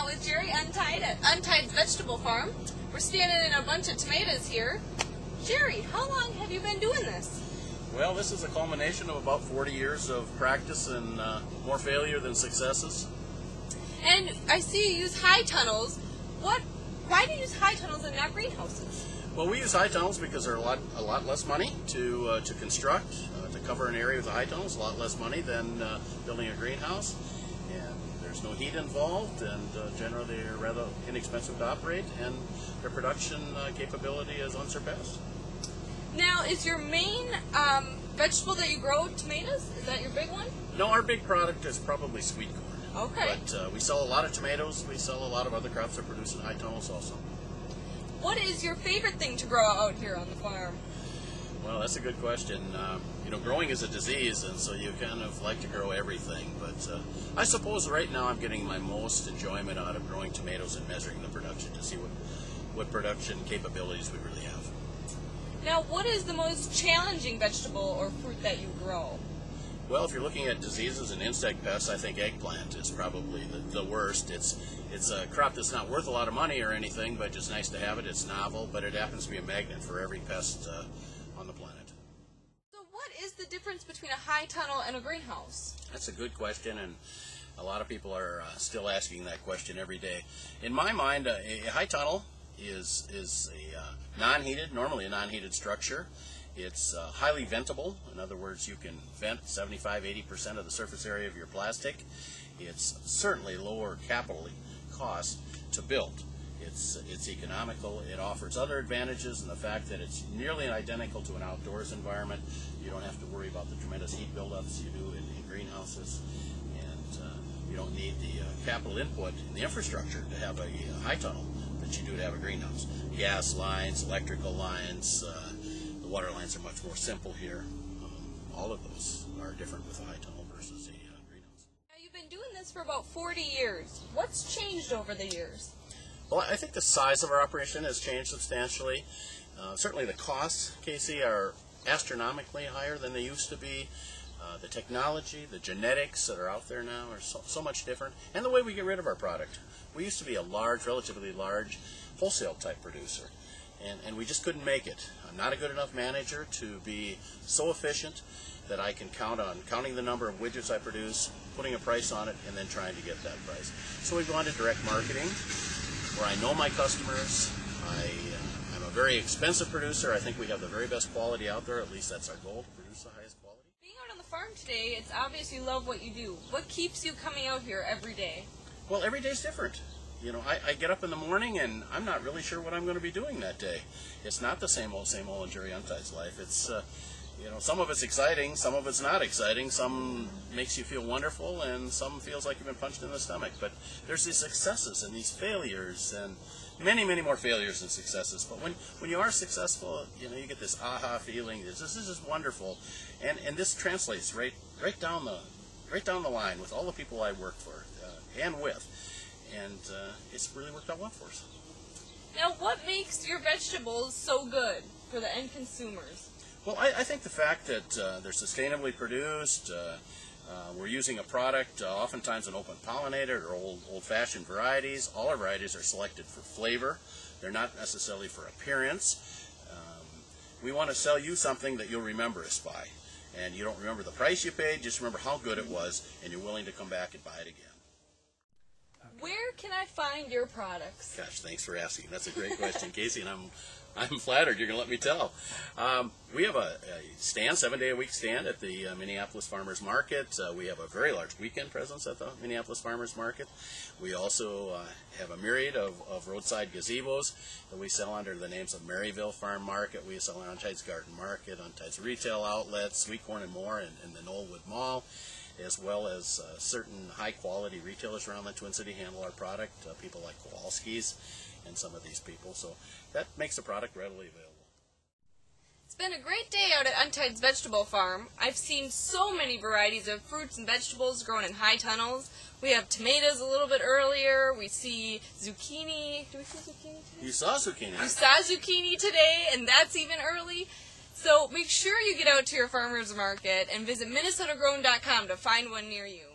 out with Jerry Untied at Untied's Vegetable Farm. We're standing in a bunch of tomatoes here. Jerry, how long have you been doing this? Well, this is a culmination of about 40 years of practice and more failure than successes. And I see you use high tunnels. Why do you use high tunnels and not greenhouses? Well, we use high tunnels because they're a lot less money to construct. To cover an area with a high tunnel is a lot less money than building a greenhouse. And there's no heat involved, and generally they're rather inexpensive to operate, and their production capability is unsurpassed. Now, is your main vegetable that you grow tomatoes? Is that your big one? No, our big product is probably sweet corn. Okay. But we sell a lot of tomatoes. We sell a lot of other crops that produce in high tunnels also. What is your favorite thing to grow out here on the farm? Well, that's a good question. Growing is a disease, and so you kind of like to grow everything. But I suppose right now I'm getting my most enjoyment out of growing tomatoes and measuring the production to see what production capabilities we really have. Now, what is the most challenging vegetable or fruit that you grow? Well, if you're looking at diseases and insect pests, I think eggplant is probably the worst. It's a crop that's not worth a lot of money or anything, but just nice to have it. It's novel, but it happens to be a magnet for every pest on the planet. So what is the difference between a high tunnel and a greenhouse? That's a good question, and a lot of people are still asking that question every day. In my mind, a high tunnel is normally a non-heated structure. It's highly ventable. In other words, you can vent 75–80% of the surface area of your plastic. It's certainly lower capital cost to build. It's economical. It offers other advantages in the fact that it's nearly identical to an outdoors environment. You don't have to worry about the tremendous heat buildups you do in greenhouses, and you don't need the capital input in the infrastructure to have a high tunnel that you do to have a greenhouse. Gas lines, electrical lines, the water lines are much more simple here. All of those are different with a high tunnel versus a greenhouse. Now, you've been doing this for about 40 years. What's changed over the years? Well, I think the size of our operation has changed substantially. Certainly the costs, Casey, are astronomically higher than they used to be. The technology, the genetics that are out there now are so much different. And the way we get rid of our product. We used to be a relatively large wholesale type producer. And we just couldn't make it. I'm not a good enough manager to be so efficient that I can count on counting the number of widgets I produce, putting a price on it, and then trying to get that price. So we've gone to direct marketing, where I know my customers. I'm a very expensive producer. I think we have the very best quality out there. At least that's our goal, to produce the highest quality. Being out on the farm today, it's obvious you love what you do. What keeps you coming out here every day? Well, every day's different. I get up in the morning and I'm not really sure what I'm going to be doing that day. It's not the same old in Jerry Untied's life. It's, some of it's exciting, some of it's not exciting, some makes you feel wonderful, and some feels like you've been punched in the stomach. But there's these successes and these failures, and many, many more failures than successes. But when you are successful, you get this aha feeling. This is just wonderful, and this translates right down the line with all the people I work for and with. And it's really worked out well for us. Now, what makes your vegetables so good for the end consumers? Well, I think the fact that they're sustainably produced, we're using a product, oftentimes an open pollinated or old-fashioned varieties. All our varieties are selected for flavor. They're not necessarily for appearance. We want to sell you something that you'll remember us by. And you don't remember the price you paid, just remember how good it was, and you're willing to come back and buy it again. Where can I find your products? Gosh, thanks for asking. That's a great question, Casey, and I'm flattered you're going to let me tell. We have a stand, 7-day-a-week stand at the Minneapolis Farmers Market. We have a very large weekend presence at the Minneapolis Farmers Market. We also have a myriad of roadside gazebos that we sell under the names of Maryville Farm Market. We sell Untied's Garden Market, Untied's Retail Outlets, Sweet Corn and More in the Knollwood Mall, as well as certain high-quality retailers around the Twin City handle our product, people like Kowalski's and some of these people. So that makes the product readily available. It's been a great day out at Untied's Vegetable Farm. I've seen so many varieties of fruits and vegetables grown in high tunnels. We have tomatoes a little bit earlier. We see zucchini. Do we see zucchini today? You saw zucchini. You saw zucchini today, and that's even early. So make sure you get out to your farmer's market and visit MinnesotaGrown.com to find one near you.